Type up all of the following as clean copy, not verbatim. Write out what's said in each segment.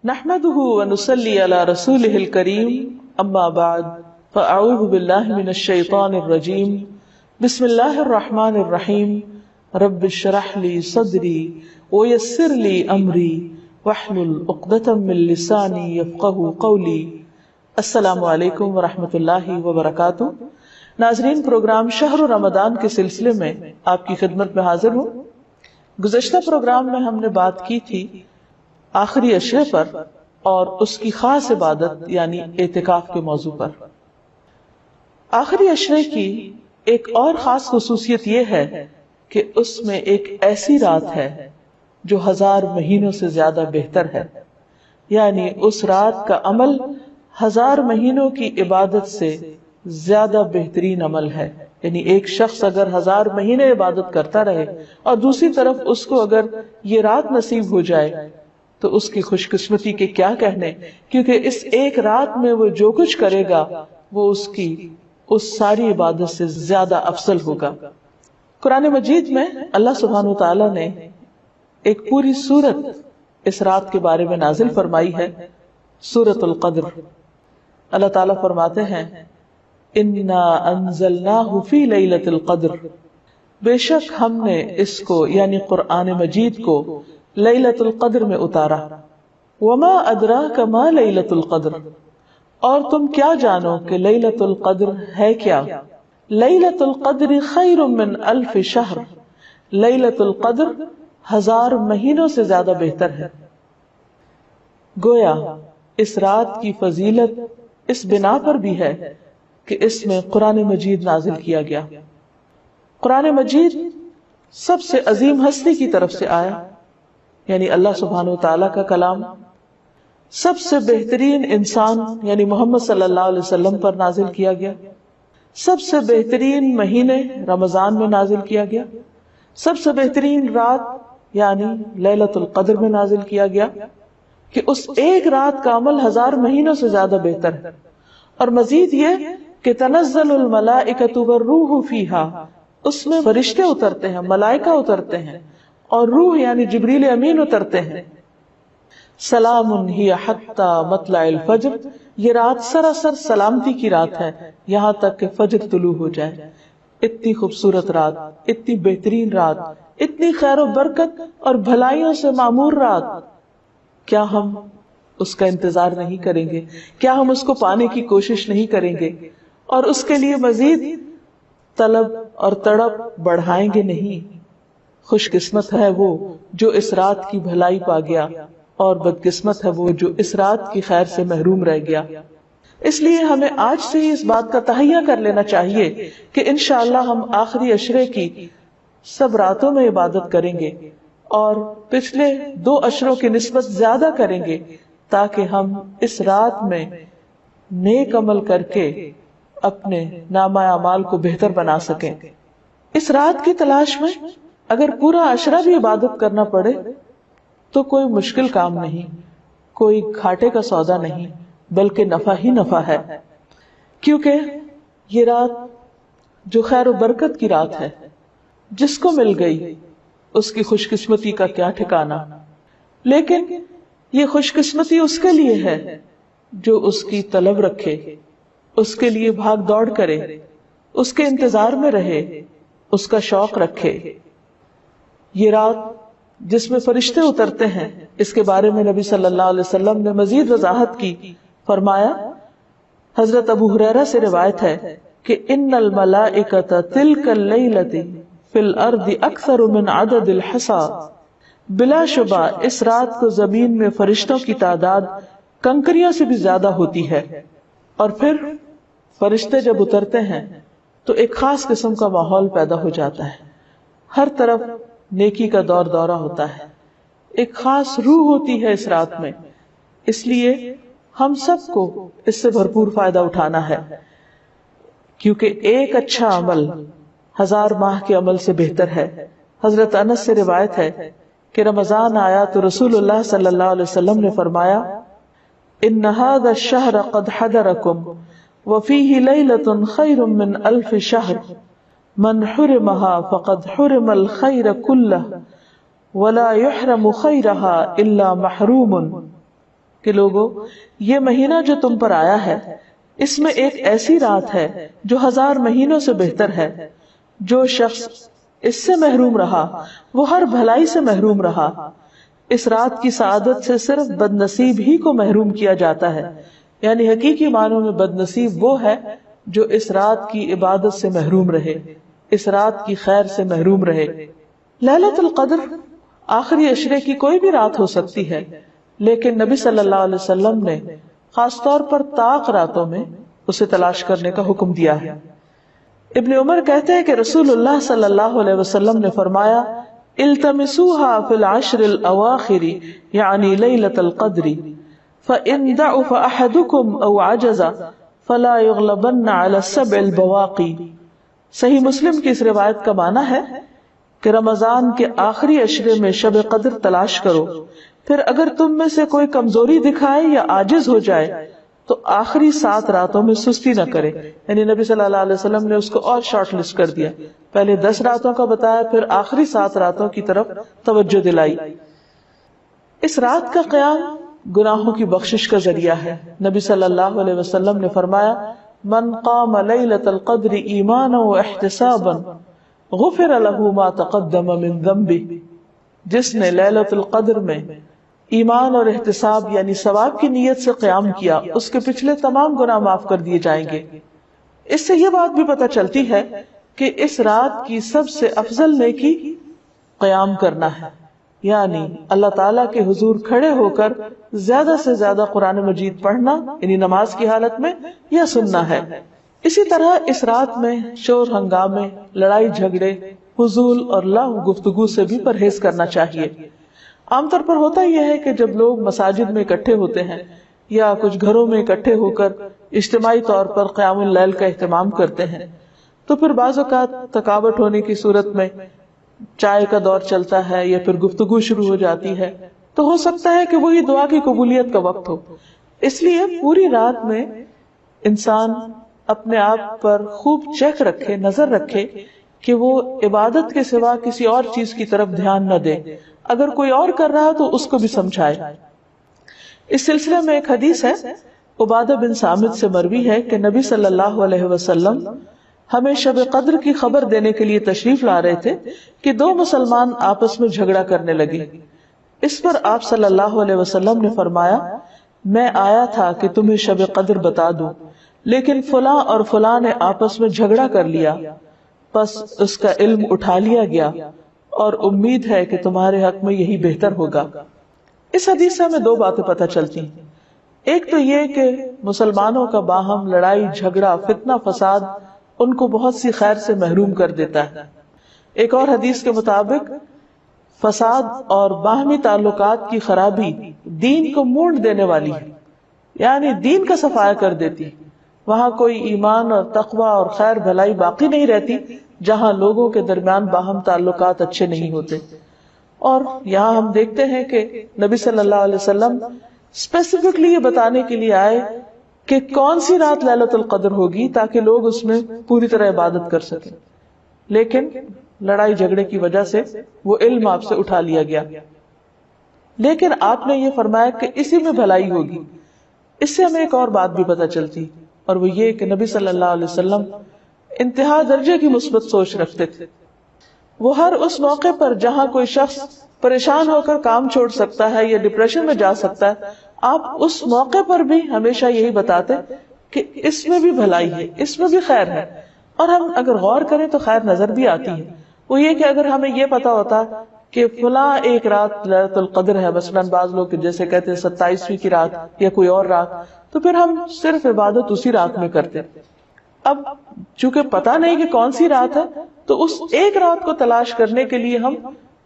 نحمده ونصلي على رسوله الكريم اما بعد فاعوذ بالله من الشيطان الرجيم بسم الله الرحمن الرحيم رب اشرح لي صدري ويسر لي امري واحلل عقدة من لساني يفقهوا قولي. السلام علیکم ورحمۃ اللہ وبرکاتہ. ناظرین، پروگرام شہر رمضان کے سلسلے میں آپ کی خدمت میں حاضر ہوں. گزشتہ پروگرام میں ہم نے بات کی تھی آخری عشرے پر اور اس کی خاص عبادت یعنی اعتکاف کے موضوع پر. آخری عشرے کی ایک اور خاص خصوصیت یہ ہے کہ اس میں ایک ایسی رات ہے جو 1000 مہینوں سے زیادہ بہتر ہے. یعنی اس رات کا عمل 1000 مہینوں کی عبادت سے زیادہ بہترین عمل ہے. یعنی ایک شخص اگر 1000 مہینے عبادت کرتا رہے اور دوسری طرف اس کو اگر یہ رات نصیب ہو جائے تو اس کی خوش قسمتی کے کیا کہنے، کیونکہ اس ایک رات میں وہ جو کچھ کرے گا وہ اس کی اس ساری عبادت سے زیادہ افضل ہوگا. قرآن مجید میں اللہ سبحانہ وتعالی نے ایک پوری سورت اس رات کے بارے میں نازل فرمائی ہے، سورۃ القدر. اللہ تعالیٰ فرماتے ہیں انا انزلناہ فی لیلۃ القدر، بے شک ہم نے اس کو یعنی قرآن مجید کو لیلۃ القدر میں اتارا. وما ادراک ما لیلۃ القدر، اور تم کیا جانو کہ لیلۃ القدر ہے کیا. لیلۃ القدر خیر من 1000 شہر، لیلۃ القدر 1000 مہینوں سے زیادہ بہتر ہے. گویا اس رات کی فضیلت اس بنا پر بھی ہے کہ اس میں قرآن مجید نازل کیا گیا. قرآن مجید سب سے عظیم ہستی کی طرف سے آیا، یعنی اللہ سبحانہ وتعالی کا کلام سب سے بہترین انسان یعنی محمد صلی اللہ علیہ وسلم پر نازل کیا گیا. سب سے بہترین مہینے رمضان میں نازل کیا گیا. سب سے بہترین رات یعنی لیلۃ القدر میں نازل کیا گیا کہ اس ایک رات کا عمل 1000 مہینوں سے زیادہ بہتر ہے. اور مزید یہ کہ تنزل الملائکۃ والروح فیہا، اس میں فرشتے اترتے ہیں، ملائکہ اترتے ہیں اور روح یعنی جبریل امین اترتے ہیں. سلام ہی حتی مطلع الفجر، یہ رات سراسر سلامتی کی رات ہے یہاں تک کہ فجر طلوع ہو جائے. اتنی خوبصورت رات، اتنی بہترین رات، اتنی خیر و برکت اور بھلائیوں سے معمور رات. کیا ہم اس کا انتظار نہیں کریں گے؟ کیا ہم اس کو پانے کی کوشش نہیں کریں گے اور اس کے لیے مزید طلب اور تڑپ بڑھائیں گے نہیں؟ خوش قسمت ہے وہ جو اس رات کی بھلائی پا گیا اور بدقسمت ہے وہ جو اس رات کی خیر سے محروم رہ گیا. اس لیے ہمیں آج سے ہی اس بات کا تہیہ کر لینا چاہیے کہ انشاءاللہ ہم آخری عشرے کی سب راتوں میں عبادت کریں گے اور پچھلے 2 عشروں کی نسبت زیادہ کریں گے تاکہ ہم اس رات میں نیک عمل کر کے اپنے نامہ اعمال کو بہتر بنا سکیں. اس رات کی تلاش میں اگر پورا عشرہ بھی عبادت کرنا پڑے تو کوئی مشکل کام نہیں، کوئی گھاٹے کا سودا نہیں، بلکہ نفع ہی نفع ہے. کیونکہ یہ رات جو خیر و برکت کی رات ہے، جس کو مل گئی اس کی خوش قسمتی کا کیا ٹھکانہ. لیکن یہ خوش قسمتی اس کے لیے ہے جو اس کی طلب رکھے، اس کے لیے بھاگ دوڑ کرے، اس کے انتظار میں رہے، اس کا شوق رکھے. یہ رات جس میں فرشتے اترتے ہیں، اس کے بارے میں نبی صلی اللہ علیہ وسلم نے مزید وضاحت کی. فرمایا، حضرت ابو ہریرہ سے روایت ہے کہ ان الملائکۃ تلک اللیلۃ فی الارض اکثر من عدد الحصى، بلا شبہ اس رات کو زمین میں فرشتوں کی تعداد کنکریوں سے بھی زیادہ ہوتی ہے. اور پھر فرشتے جب اترتے ہیں تو ایک خاص قسم کا ماحول پیدا ہو جاتا ہے. ہر طرف نیکی کا دور دورہ ہوتا ہے، ایک خاص روح ہوتی ہے اس رات میں. اس لیے ہم سب کو اس سے بھرپور فائدہ اٹھانا ہے، کیونکہ ایک اچھا عمل 1000 ماہ کے عمل سے بہتر ہے. حضرت انس سے روایت ہے کہ رمضان آیا تو رسول اللہ صلی اللہ علیہ وسلم نے فرمایا، ان هذا الشهر قد حضركم وفيه ليلة خير من 1000 شهر من حرمها فقد حرم الخير كله ولا يحرم خيرها الا محروم. کہ لوگو یہ مہینہ جو تم پر آیا ہے اس میں ایک ایسی رات ہے جو 1000 مہینوں سے بہتر ہے. جو شخص اس سے محروم رہا وہ ہر بھلائی سے محروم رہا. اس رات کی سعادت سے صرف بد نصیب ہی کو محروم کیا جاتا ہے. یعنی حقیقی معنوں میں بد نصیب وہ ہے جو اس رات کی عبادت سے محروم رہے، اس رات کی خیر سے محروم رہے. لیلۃ القدر آخری عشرے کی کوئی بھی رات ہو سکتی ہے، لیکن نبی صلی اللہ علیہ وسلم نے خاص طور پر طاق راتوں میں اسے تلاش کرنے کا حکم دیا ہے. ابن عمر کہتے ہیں کہ رسول اللہ صلی اللہ علیہ وسلم نے فرمایا التمسوها فی العشر الاواخر یعنی لیلۃ القدر فإن ضعف أحدكم أو عجز فلا يغلبن على السبع البواقي. صحیح مسلم کی اس روایت کا معنی ہے کہ رمضان کے آخری عشرے میں شب قدر تلاش کرو، پھر اگر تم میں سے کوئی کمزوری دکھائے یا عاجز ہو جائے تو آخری 7 راتوں میں سستی نہ کرے. یعنی نبی صلی اللہ علیہ وسلم نے اس کو اور شارٹ لسٹ کر دیا، پہلے 10 راتوں کا بتایا، پھر آخری 7 راتوں کی طرف توجہ دلائی. اس رات کا قیام گناہوں کی بخشش کا ذریعہ ہے. نبی صلی اللہ علیہ وسلم نے فرمایا من قام لیلۃ القدر ایمانا واحتسابا غفر له ما تقدم من ذنبه. جس نے لیلۃ القدر میں ایمان اور احتساب یعنی ثواب کی نیت سے قیام کیا اس کے پچھلے تمام گناہ معاف کر دیے جائیں گے. اس سے یہ بات بھی پتہ چلتی ہے کہ اس رات کی سب سے افضل نیکی قیام کرنا ہے، یعنی اللہ تعالیٰ کے حضور کھڑے ہو کر زیادہ سے زیادہ قرآن مجید پڑھنا یعنی نماز کی حالت میں یا سننا ہے. اسی طرح اس رات میں شور ہنگامے، لڑائی جھگڑے، فضول اور لغو گفتگو سے بھی پرہیز کرنا چاہیے. عام طور پر ہوتا یہ ہے کہ جب لوگ مساجد میں اکٹھے ہوتے ہیں یا کچھ گھروں میں اکٹھے ہو کر اجتماعی طور پر قیام اللیل کا اہتمام کرتے ہیں تو پھر بعض اوقات تھکاوٹ ہونے کی صورت میں چائے کا دور چلتا ہے یا پھر گفتگو شروع ہو جاتی ہے، تو ہو سکتا ہے کہ وہی دعا کی قبولیت کا وقت ہو. اس لیے پوری رات میں انسان اپنے آپ پر خوب چیک رکھے، نظر رکھے کہ وہ عبادت کے سوا کسی اور چیز کی طرف دھیان نہ دے. اگر کوئی اور کر رہا تو اس کو بھی سمجھائے. اس سلسلے میں ایک حدیث ہے، عبادہ بن صامت سے مروی ہے کہ نبی صلی اللہ علیہ وسلم ہمیں شب قدر کی خبر دینے کے لیے تشریف لا رہے تھے کہ 2 مسلمان آپس میں جھگڑا کرنے لگے. اس پر آپ صلی اللہ علیہ وسلم نے فرمایا میں آیا تھا کہ تمہیں شب قدر بتا دوں، لیکن فلاں اور فلاں نے آپس میں جھگڑا کر لیا، پس اس کا علم اٹھا لیا گیا اور امید ہے کہ تمہارے حق میں یہی بہتر ہوگا. اس حدیث سے ہمیں 2 باتیں پتہ چلتی ہیں. ایک تو یہ کہ مسلمانوں کا باہم لڑائی جھگڑا فتنہ فساد ان کو بہت سی خیر سے محروم کر دیتا ہے. ایک اور حدیث کے مطابق فساد اور باہمی تعلقات کی خرابی دین کو مونڈ دینے والی ہے، یعنی دین کا صفایا کر دیتی. وہاں کوئی ایمان اور تقوی اور خیر بھلائی باقی نہیں رہتی جہاں لوگوں کے درمیان باہم تعلقات اچھے نہیں ہوتے. اور یہاں ہم دیکھتے ہیں کہ نبی صلی اللہ علیہ وسلم اسپیسیفکلی یہ بتانے کے لیے آئے کہ کون سی رات لیلۃ القدر ہوگی تاکہ لوگ اس میں پوری طرح عبادت کر سکیں، لیکن لڑائی جھگڑے کی وجہ سے وہ علم آپ سے اٹھا لیا گیا. لیکن آپ نے یہ فرمایا کہ اسی میں بھلائی ہوگی. اس سے ہمیں ایک اور بات بھی پتہ چلتی، اور وہ یہ کہ نبی صلی اللہ علیہ وسلم انتہا درجے کی مثبت سوچ رکھتے تھے. وہ ہر اس موقع پر جہاں کوئی شخص پریشان ہو کر کام چھوڑ سکتا ہے یا ڈپریشن میں جا سکتا ہے، آپ اس موقع پر بھی ہمیشہ یہی بتاتے کہ اس میں بھی بھلائی ہے، اس میں بھی خیر ہے. اور ہم اگر غور کریں تو خیر نظر بھی آتی ہے. وہ یہ کہ اگر ہمیں یہ پتا ہوتا کہ فلاں ایک رات لیلۃ القدر ہے، مثلاً بعض لوگ جیسے کہتے ہیں 27ویں کی رات یا کوئی اور رات، تو پھر ہم صرف عبادت اسی رات میں کرتے. اب چونکہ پتا نہیں کہ کون سی رات ہے تو اس ایک رات کو تلاش کرنے کے لیے ہم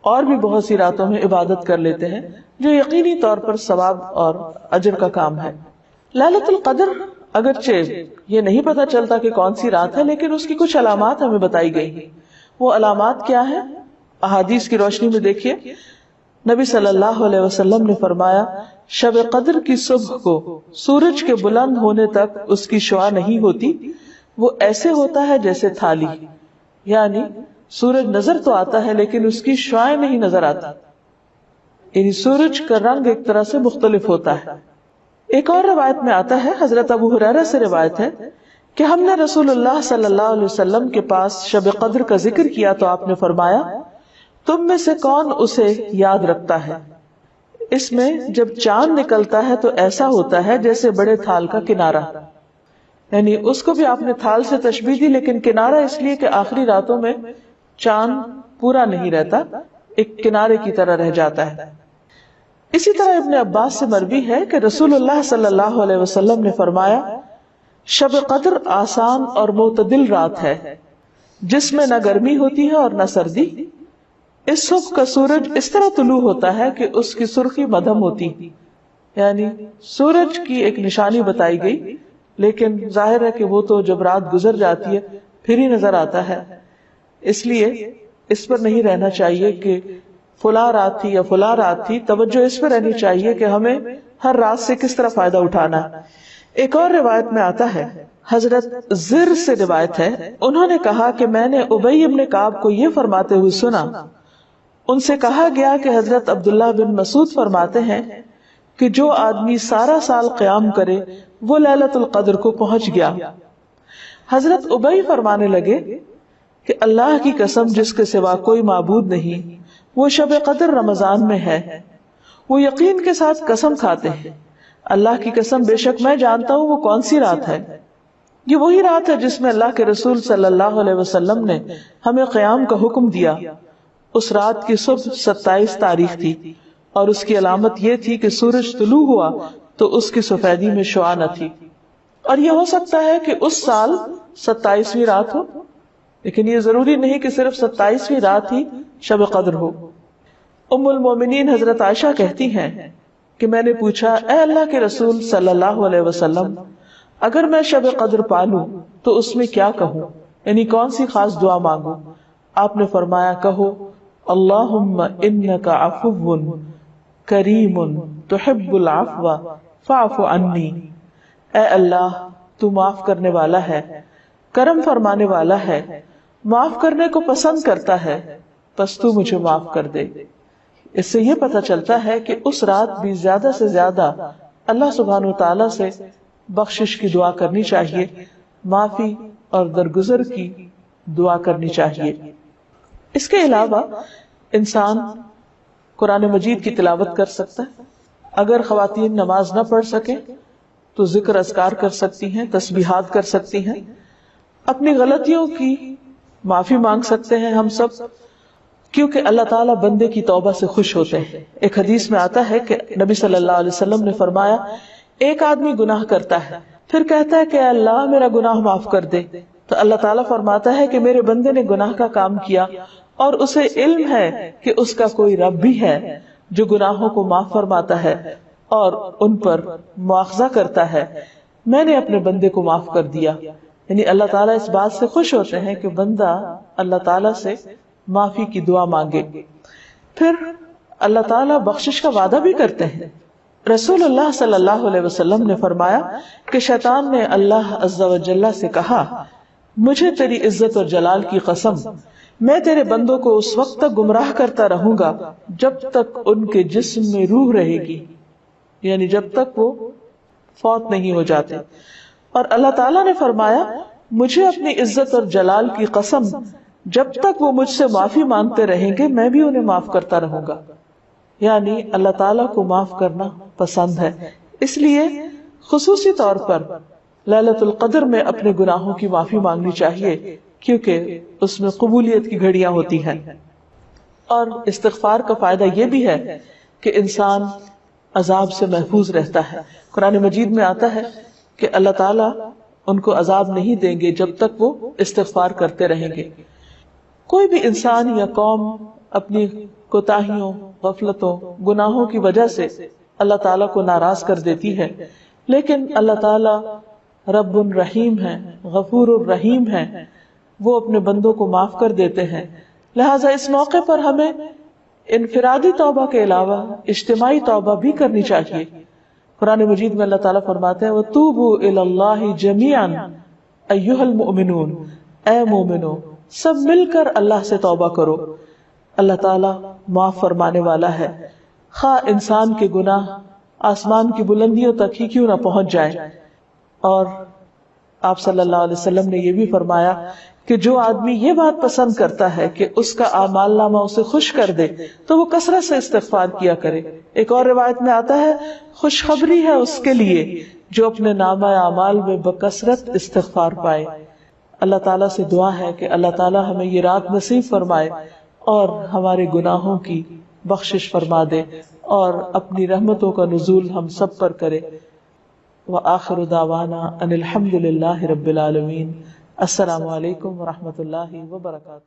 اور بھی بہت سی راتوں میں عبادت کر لیتے ہیں جو یقینی طور پر ثواب اور اجر کا کام ہے. لیلۃ القدر اگرچہ یہ نہیں پتا چلتا کہ کون سی رات ہے، لیکن اس کی کچھ علامات ہمیں بتائی گئی. وہ علامات کیا ہیں؟ احادیث کی روشنی میں دیکھیے. نبی صلی اللہ علیہ وسلم نے فرمایا شب قدر کی صبح کو سورج کے بلند ہونے تک اس کی شعاع نہیں ہوتی، وہ ایسے ہوتا ہے جیسے تھالی، یعنی سورج نظر تو آتا ہے لیکن اس کی شعاع نہیں نظر آتی. یعنی سورج کا رنگ ایک طرح سے مختلف ہوتا ہے. ایک اور روایت میں آتا ہے، حضرت ابو ہریرہ سے روایت ہے کہ ہم نے رسول اللہ صلی اللہ علیہ وسلم کے پاس شب قدر کا ذکر کیا تو آپ نے فرمایا تم میں سے کون اسے یاد رکھتا ہے؟ اس میں جب چاند نکلتا ہے تو ایسا ہوتا ہے جیسے بڑے تھال کا کنارہ، یعنی اس کو بھی آپ نے تھال سے تشبیہ دی، لیکن کنارہ اس لیے کہ آخری راتوں میں چاند پورا نہیں رہتا، ایک کنارے کی طرح رہ جاتا ہے۔ اسی طرح ابن عباس سے مروی ہے کہ رسول اللہ صلی اللہ علیہ وسلم نے فرمایا شب قدر آسان اور معتدل رات ہے جس میں نہ گرمی ہوتی ہے اور نہ سردی۔ اس صبح کا سورج اس طرح طلوع ہوتا ہے کہ اس کی سرخی مدھم ہوتی، یعنی سورج کی ایک نشانی بتائی گئی، لیکن ظاہر ہے کہ وہ تو جب رات گزر جاتی ہے پھر ہی نظر آتا ہے، اس لیے اس پر نہیں رہنا چاہیے کہ فلاں رات تھی یا فلاں رات تھی، توجہ اس پر رہنی چاہیے کہ ہمیں ہر رات سے کس طرح فائدہ اٹھانا ہے۔ ایک اور روایت میں آتا ہے، حضرت زر سے روایت ہے، انہوں نے کہا کہ میں نے ابی بن کعب کو یہ فرماتے ہوئے سنا، ان سے کہا گیا کہ حضرت عبداللہ بن مسعود فرماتے ہیں کہ جو آدمی سارا سال قیام کرے وہ لیلۃ القدر کو پہنچ گیا۔ حضرت ابی فرمانے لگے کہ اللہ کی قسم جس کے سوا کوئی معبود نہیں، وہ شب قدر رمضان میں ہے۔ وہ یقین کے ساتھ قسم کھاتے ہیں، اللہ کی قسم بے شک میں جانتا ہوں وہ کون سی رات ہے۔ یہ وہی رات ہے جس میں اللہ کے رسول صلی اللہ علیہ وسلم نے ہمیں قیام کا حکم دیا۔ اس رات کی صبح 27 تاریخ تھی اور اس کی علامت یہ تھی کہ سورج طلوع ہوا تو اس کی سفیدی میں شعاع نہ تھی، اور یہ ہو سکتا ہے کہ اس سال 27ویں رات ہو، لیکن یہ ضروری نہیں کہ صرف 27ویں رات ہی شب قدر ہو۔ ام المومنین حضرت عائشہ کہتی ہیں کہ میں نے پوچھا اے اللہ کے رسول صلی اللہ علیہ وسلم، اگر میں شب قدر پالوں تو اس میں کیا کہوں، یعنی کون سی خاص دعا مانگوں؟ آپ نے فرمایا کہو اللہم انک عفو کریم تحب العفو فاعف عنی، اے اللہ تو معاف کرنے والا ہے، کرم فرمانے والا ہے، معاف کرنے کو پسند کرتا ہے، پس تو مجھے معاف کر دے۔ اس سے یہ پتہ چلتا ہے کہ اس رات بھی زیادہ سے زیادہ اللہ سبحانہ وتعالی سے بخشش کی دعا کرنی چاہیے، معافی اور درگزر کی دعا کرنی چاہیے۔ اس کے علاوہ انسان قرآن مجید کی تلاوت کر سکتا ہے، اگر خواتین نماز نہ پڑھ سکیں تو ذکر اذکار کر سکتی ہیں، تسبیحات کر سکتی ہیں، اپنی غلطیوں کی معافی مانگ سکتے ہیں ہم سب، کیونکہ اللہ تعالیٰ بندے کی توبہ سے خوش ہوتے ہیں۔ ایک حدیث میں آتا ہے کہ نبی صلی اللہ علیہ وسلم نے فرمایا ایک آدمی گناہ کرتا ہے پھر کہتا ہے کہ اللہ میرا گناہ معاف کر دے، تو اللہ تعالیٰ فرماتا ہے کہ میرے بندے نے گناہ کا کام کیا اور اسے علم ہے کہ اس کا کوئی رب بھی ہے جو گناہوں کو معاف فرماتا ہے اور ان پر مواخذہ کرتا ہے، میں نے اپنے بندے کو معاف کر دیا۔ یعنی اللہ تعالیٰ اس بات سے خوش ہوتے ہیں کہ بندہ اللہ تعالیٰ سے معافی کی دعا مانگے۔ پھر اللہ تعالیٰ بخشش کا وعدہ بھی کرتے ہیں۔ رسول اللہ صلی اللہ علیہ وسلم نے فرمایا کہ شیطان نے اللہ عز و جل سے کہا مجھے تیری عزت اور جلال کی قسم، میں تیرے بندوں کو اس وقت تک گمراہ کرتا رہوں گا جب تک ان کے جسم میں روح رہے گی، یعنی جب تک وہ فوت نہیں ہو جاتے۔ اور اللہ تعالیٰ نے فرمایا مجھے اپنی عزت اور جلال کی قسم، جب تک وہ مجھ سے معافی مانگتے رہیں گے میں بھی انہیں معاف کرتا رہوں گا۔ یعنی اللہ تعالیٰ کو معاف کرنا پسند ہے، اس لیے خصوصی طور پر لیلۃ القدر میں اپنے گناہوں کی معافی مانگنی چاہیے، کیونکہ اس میں قبولیت کی گھڑیاں ہوتی ہیں۔ اور استغفار کا فائدہ یہ بھی ہے کہ انسان عذاب سے محفوظ رہتا ہے۔ قرآن مجید میں آتا ہے کہ اللہ تعالیٰ ان کو عذاب نہیں دیں گے جب تک وہ استغفار کرتے رہیں گے۔ کوئی بھی انسان یا قوم اپنی کوتاہیوں، غفلتوں، گناہوں کی وجہ سے اللہ تعالیٰ کو ناراض کر دیتی ہے، لیکن اللہ تعالیٰ رب الرحیم ہے، غفور الرحیم ہے، وہ اپنے بندوں کو معاف کر دیتے ہیں۔ لہٰذا اس موقع پر ہمیں انفرادی توبہ کے علاوہ اجتماعی توبہ بھی کرنی چاہیے۔ قرآن مجید میں اللہ تعالیٰ فرماتے ہیں وَتُوبُوا إِلَى اللَّهِ جَمِيعًا أَيُّهَا الْمُؤْمِنُونَ، اے مومنو سب مل کر اللہ سے توبہ کرو، اللہ تعالیٰ معاف فرمانے والا ہے۔ خواہ انسان کے گناہ آسمان کی بلندیوں تک ہی کیوں نہ پہنچ جائے۔ اور آپ صلی اللہ علیہ وسلم نے یہ بھی فرمایا کہ جو آدمی یہ بات پسند کرتا ہے کہ اس کا اعمال نامہ اسے خوش کر دے تو وہ کثرت سے استغفار کیا کرے۔ ایک اور روایت میں آتا ہے خوشخبری ہے اس کے لیے جو اپنے نامہ اعمال میں بکثرت استغفار پائے۔ اللہ تعالیٰ سے دعا ہے کہ اللہ تعالیٰ ہمیں یہ رات نصیب فرمائے اور ہمارے گناہوں کی بخشش فرما دے اور اپنی رحمتوں کا نزول ہم سب پر کرے۔ وآخر دعوانا ان الحمد للہ رب العالمین۔ السلام علیکم ورحمۃ اللہ وبرکاتہ۔